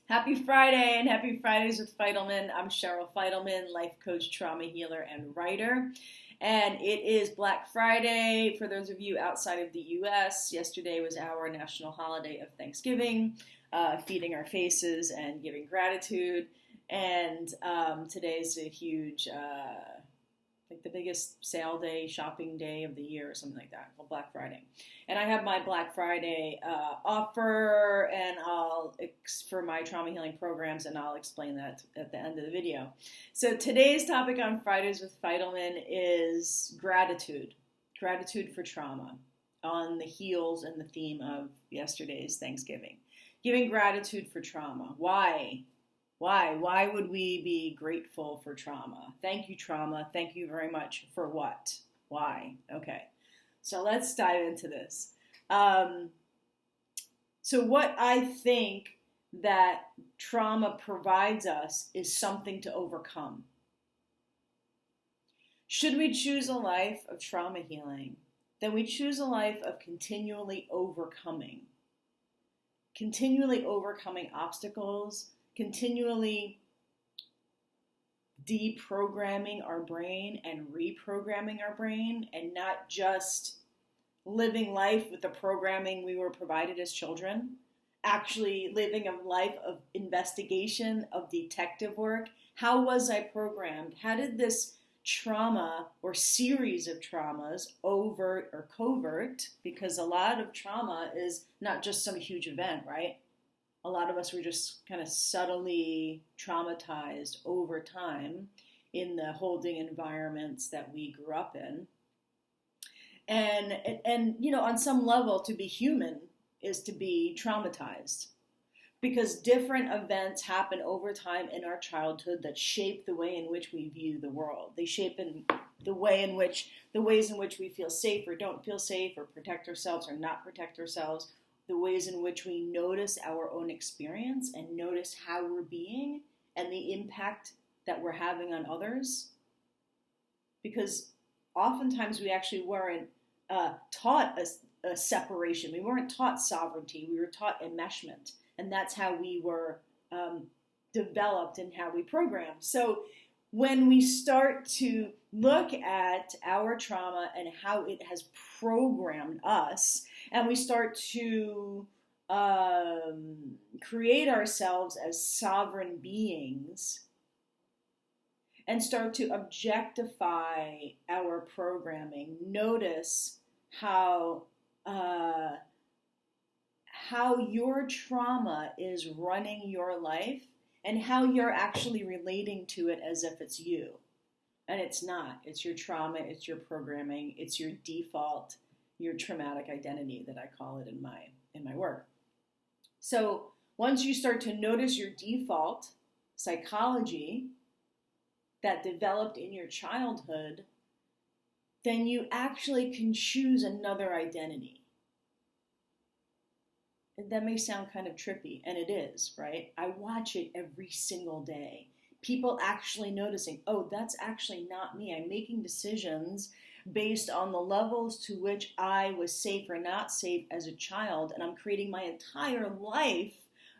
Happy Friday and happy Fridays with Fidelman. I'm Cheryl Fidelman, life coach, trauma healer, and writer. And it is Black Friday for those of you outside of the US. Yesterday was our national holiday of Thanksgiving, feeding our faces and giving gratitude. And today's a huge, like the biggest sale day, shopping day of the year or something like that, called Black Friday. And I have my Black Friday offer and for my trauma healing programs, and I'll explain that at the end of the video. So today's topic on Fridays with Fidelman is gratitude. Gratitude for trauma, on the heels and the theme of yesterday's Thanksgiving. Giving gratitude for trauma. Why? Why would we be grateful for trauma? Thank you, trauma. Thank you very much for what? Why? Okay. So let's dive into this. So what I think that trauma provides us is something to overcome. Should we choose a life of trauma healing, then we choose a life of continually overcoming obstacles, continually deprogramming our brain and reprogramming our brain, and not just living life with the programming we were provided as children, actually living a life of investigation, of detective work. How was I programmed? How did this trauma or series of traumas, overt or covert, because a lot of trauma is not just some huge event, right? A lot of us were just kind of subtly traumatized over time in the holding environments that we grew up in. And you know, on some level, to be human is to be traumatized, because different events happen over time in our childhood that shape the way in which we view the world. They shape the ways in which we feel safe or don't feel safe, or protect ourselves or not protect ourselves. The ways in which we notice our own experience and notice how we're being and the impact that we're having on others. Because oftentimes we actually weren't taught a separation. We weren't taught sovereignty. We were taught enmeshment. And that's how we were developed and how we programmed. So when we start to look at our trauma and how it has programmed us, and we start to create ourselves as sovereign beings, and start to objectify our programming, notice how your trauma is running your life and how you're actually relating to it as if it's you. And it's not. It's your trauma, it's your programming, it's your default, your traumatic identity that I call it in my work. So once you start to notice your default psychology that developed in your childhood, then you actually can choose another identity. And that may sound kind of trippy, and it is, right? I watch it every single day. People actually noticing, oh, that's actually not me. I'm making decisions based on the levels to which I was safe or not safe as a child, and I'm creating my entire life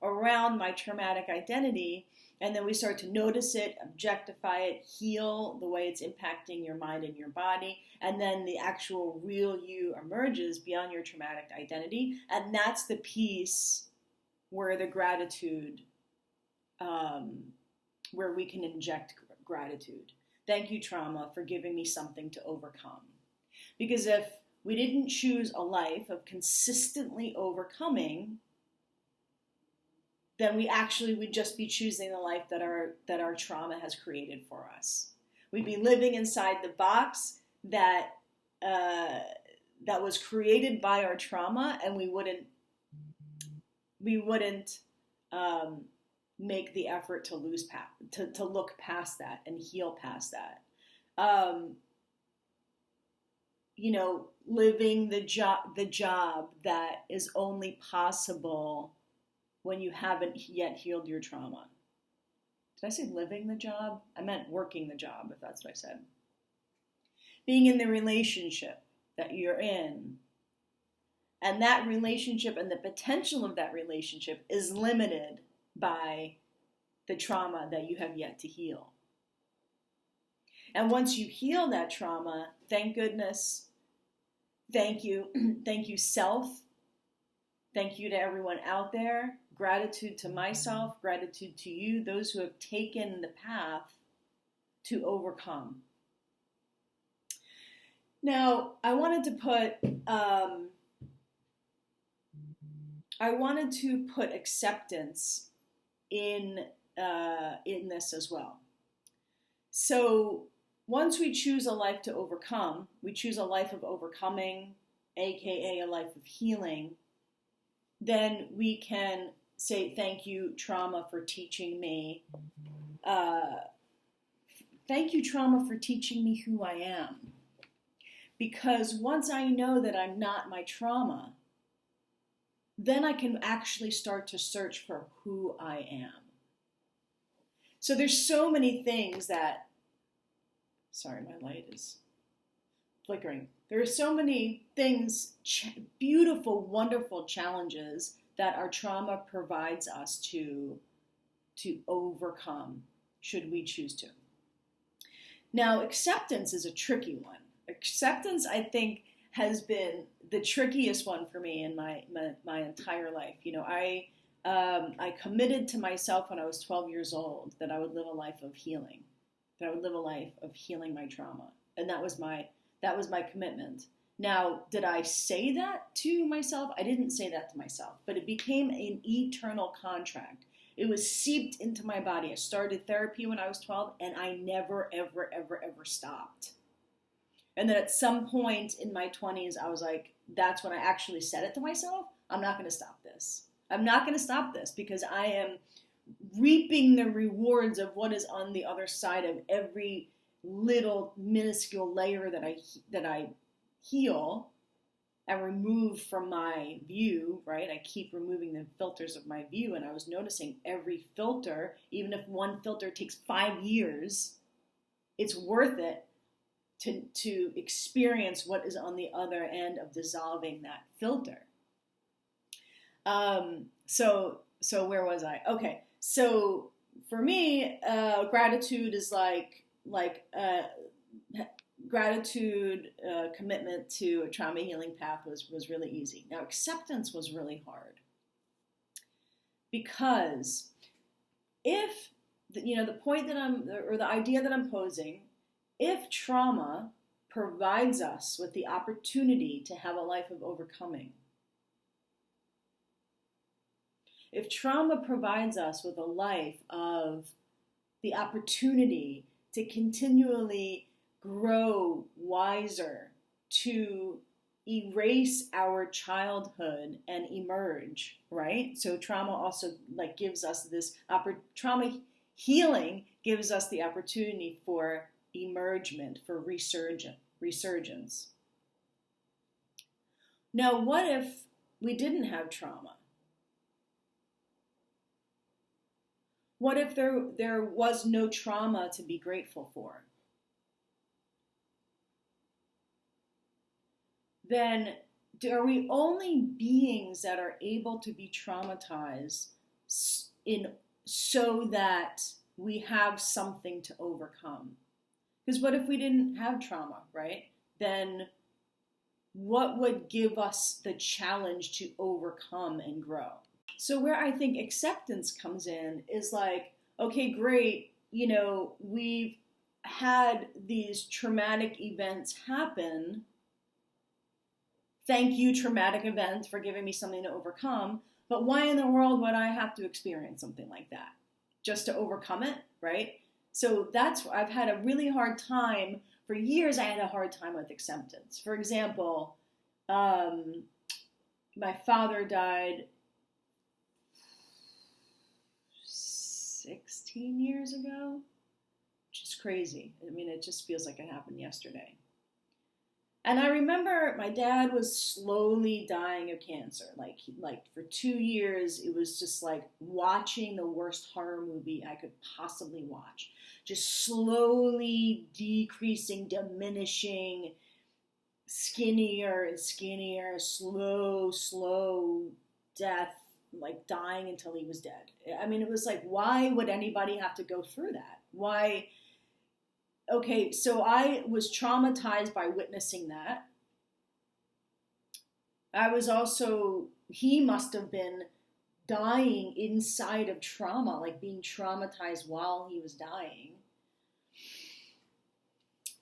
around my traumatic identity. And then we start to notice it, objectify it, heal the way it's impacting your mind and your body. And then the actual real you emerges beyond your traumatic identity. And that's the piece where the gratitude, where we can inject gratitude. Thank you, trauma, for giving me something to overcome. Because if we didn't choose a life of consistently overcoming, then we actually would just be choosing the life that our trauma has created for us. We'd be living inside the box that was created by our trauma, and we wouldn't make the effort to look past that and heal past that. Living the job that is only possible when you haven't yet healed your trauma. Did I say living the job? I meant working the job, if that's what I said. Being in the relationship that you're in. And that relationship and the potential of that relationship is limited by the trauma that you have yet to heal. And once you heal that trauma, thank goodness, thank you, thank you self, thank you to everyone out there, gratitude to myself, gratitude to you, those who have taken the path to overcome. Now, I wanted to put acceptance in this as well. So once we choose a life to overcome, we choose a life of overcoming, aka a life of healing, then we can say thank you, trauma, for teaching me. Thank you, trauma, for teaching me who I am. Because once I know that I'm not my trauma, then I can actually start to search for who I am. So there's so many things that, sorry, my light is flickering. There are so many things, beautiful, wonderful challenges that our trauma provides us to overcome, should we choose to. Now, acceptance is a tricky one. Acceptance, I think, has been the trickiest one for me in my entire life. You know, I committed to myself when I was 12 years old that I would live a life of healing, that I would live a life of healing my trauma, and that was my commitment. Now, did I say that to myself? I didn't say that to myself, but it became an eternal contract. It was seeped into my body. I started therapy when I was 12, and I never, ever, ever, ever stopped. And then at some point in my 20s, I was like, that's when I actually said it to myself. I'm not going to stop this. I'm not going to stop this because I am reaping the rewards of what is on the other side of every little minuscule layer that I heal and remove from my view, right? I keep removing the filters of my view, and I was noticing every filter, even if one filter takes 5 years, it's worth it to experience what is on the other end of dissolving that filter. So where was I? Okay, so for me, gratitude is gratitude, commitment to a trauma healing path was really easy. Now, acceptance was really hard because if the point that the idea that I'm posing, if trauma provides us with the opportunity to have a life of overcoming, if trauma provides us with a life of the opportunity to continually grow wiser, to erase our childhood and emerge, right? So trauma also gives us this trauma healing gives us the opportunity for emergement, for resurgence. Now, what if we didn't have trauma? What if there was no trauma to be grateful for? Then are we only beings that are able to be traumatized so that we have something to overcome? Because what if we didn't have trauma, right? Then what would give us the challenge to overcome and grow? So where I think acceptance comes in is okay, great, we've had these traumatic events happen. Thank you, traumatic events, for giving me something to overcome. But why in the world would I have to experience something like that? Just to overcome it, right? So I've had a really hard time. For years, I had a hard time with acceptance. For example, my father died 16 years ago, which is crazy. I mean, it just feels like it happened yesterday. And I remember my dad was slowly dying of cancer. Like for 2 years, it was just like watching the worst horror movie I could possibly watch. Just slowly decreasing, diminishing, skinnier and skinnier, slow death, like dying until he was dead. I mean, it was like, why would anybody have to go through that? Why? Okay, so I was traumatized by witnessing that. I was also, he must have been dying inside of trauma, like being traumatized while he was dying.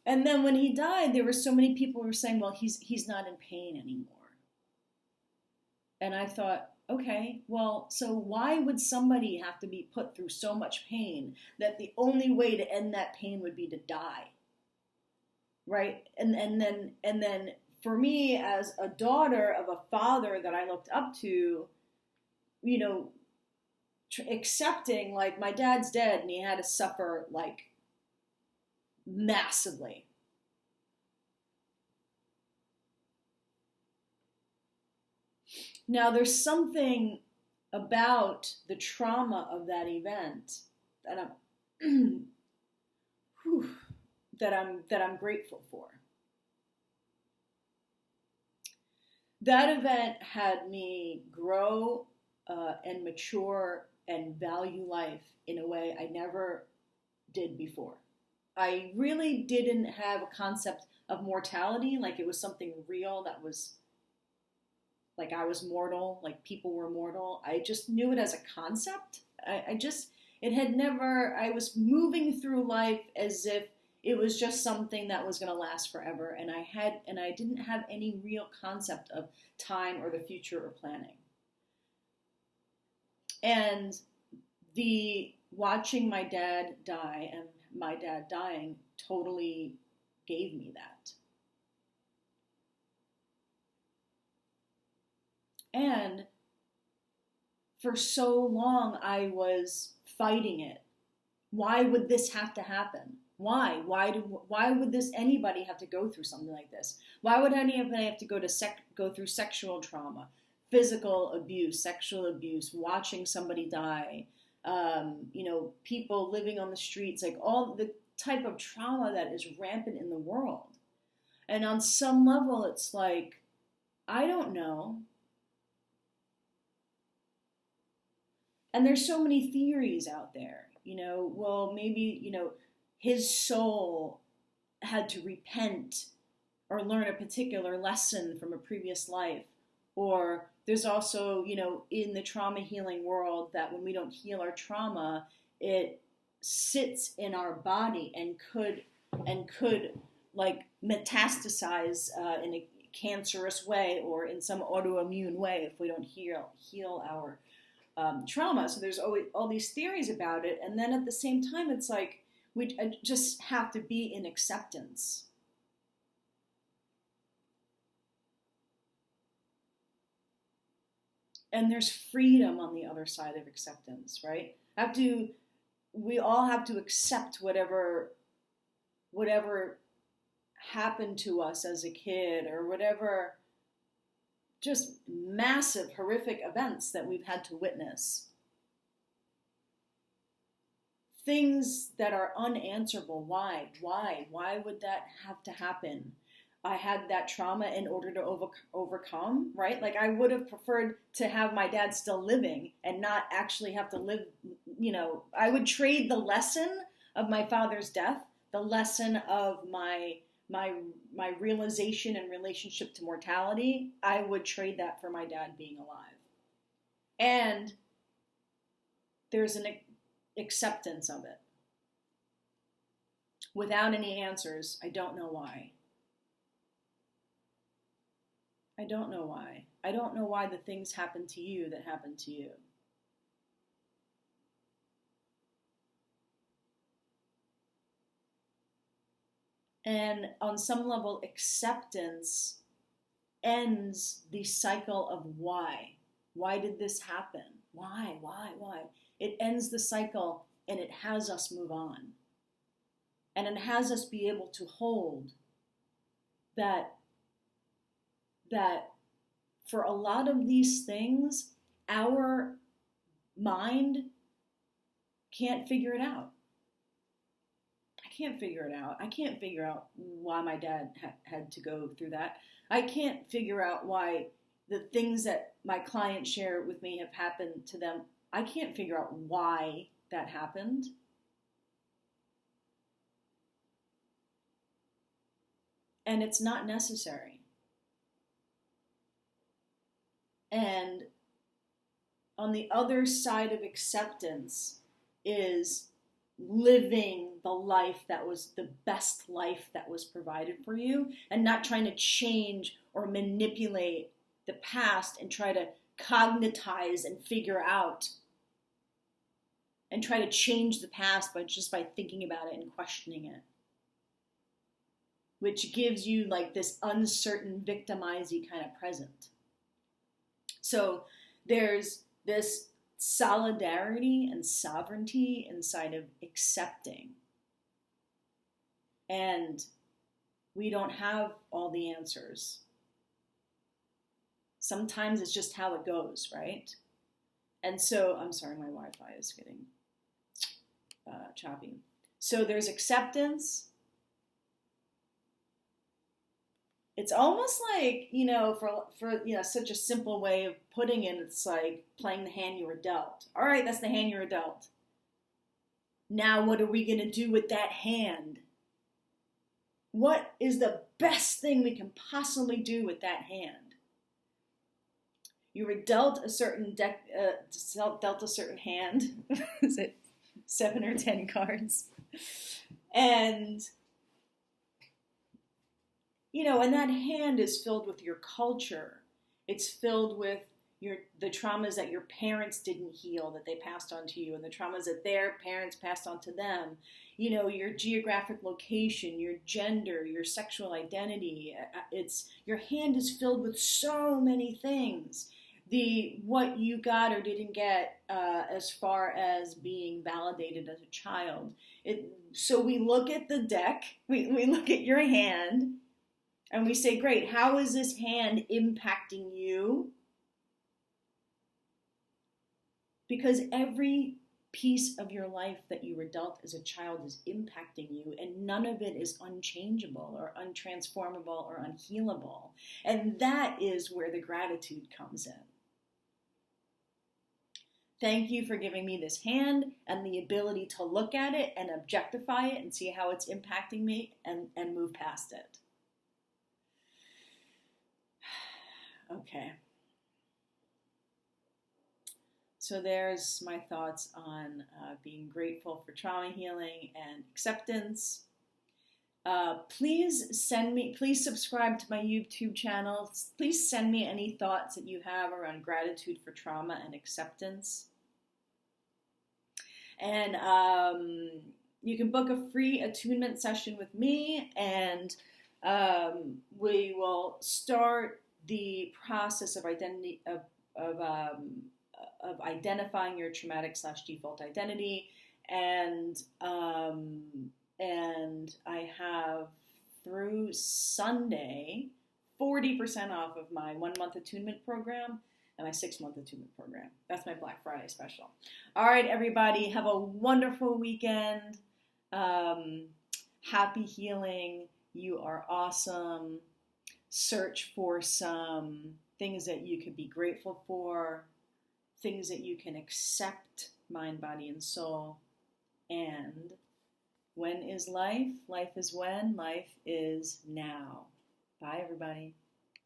And then when he died, there were so many people who were saying, well, he's not in pain anymore. And I thought, okay, well, so why would somebody have to be put through so much pain that the only way to end that pain would be to die? Right? And then for me, as a daughter of a father that I looked up to, you know, accepting, like, my dad's dead and he had to suffer like massively. Now, there's something about the trauma of that event that I'm whew, that I'm grateful for. That event had me grow and mature and value life in a way I never did before. I really didn't have a concept of mortality, like it was something real that was like I was mortal, like people were mortal. I just knew it as a concept. It had never, I was moving through life as if it was just something that was going to last forever. And I didn't have any real concept of time or the future or planning. And the watching my dad die and my dad dying totally gave me that. And for so long, I was fighting it. Why would this have to happen? Why? Why would anybody have to go through something like this? Why would anybody have to go through sexual trauma, physical abuse, sexual abuse, watching somebody die, people living on the streets, like all the type of trauma that is rampant in the world. And on some level, it's like, I don't know. And there's so many theories out there, well, maybe, his soul had to repent or learn a particular lesson from a previous life. Or there's also, in the trauma healing world, that when we don't heal our trauma, it sits in our body and could like metastasize in a cancerous way or in some autoimmune way if we don't heal our trauma. So there's always all these theories about it. And then at the same time, it's like we just have to be in acceptance. And there's freedom on the other side of acceptance, right? We all have to accept whatever happened to us as a kid or whatever just massive, horrific events that we've had to witness. Things that are unanswerable. Why? Why would that have to happen? I had that trauma in order to overcome, right? Like I would have preferred to have my dad still living and not actually have to live, I would trade the lesson of my father's death, the lesson of my realization and relationship to mortality. I would trade that for my dad being alive. And there's an acceptance of it. Without any answers, I don't know why. I don't know why. I don't know why the things happen to you that happen to you. And on some level, acceptance ends the cycle of why. Why did this happen? Why? It ends the cycle and it has us move on. And it has us be able to hold that for a lot of these things, our mind can't figure it out. I can't figure it out. I can't figure out why my dad had to go through that. I can't figure out why the things that my clients share with me have happened to them, I can't figure out why that happened. And it's not necessary. And on the other side of acceptance is living the life that was the best life that was provided for you, and not trying to change or manipulate the past and try to cognitize and figure out and try to change the past by thinking about it and questioning it, which gives you like this uncertain, victimizing kind of present. So there's this solidarity and sovereignty inside of accepting. And we don't have all the answers. Sometimes it's just how it goes, right? And so, I'm sorry, my Wi-Fi is getting choppy. So there's acceptance. It's almost like, for such a simple way of putting it, it's like playing the hand you were dealt. All right, that's the hand you were dealt. Now what are we going to do with that hand? What is the best thing we can possibly do with that hand? You were dealt a certain dealt a certain hand. Is it 7 or 10 cards? And and that hand is filled with your culture. It's filled with the traumas that your parents didn't heal, that they passed on to you, and the traumas that their parents passed on to them. Your geographic location, your gender, your sexual identity. Your hand is filled with so many things. What you got or didn't get as far as being validated as a child. So we look at the deck, we look at your hand, and we say, great, how is this hand impacting you? Because every piece of your life that you were dealt as a child is impacting you, and none of it is unchangeable or untransformable or unhealable. And that is where the gratitude comes in. Thank you for giving me this hand and the ability to look at it and objectify it and see how it's impacting me and move past it. Okay. So there's my thoughts on being grateful for trauma healing and acceptance. Please subscribe to my YouTube channel. Please send me any thoughts that you have around gratitude for trauma and acceptance. And you can book a free attunement session with me, and we will start the process of identifying your traumatic/default identity, and I have through Sunday 40% off of my 1-month attunement program and my 6-month attunement program. That's my Black Friday special. All right, everybody, have a wonderful weekend. Happy healing. You are awesome. Search for some things that you can be grateful for, things that you can accept, mind, body, and soul. And when is life? Life is when? Life is now. Bye, everybody.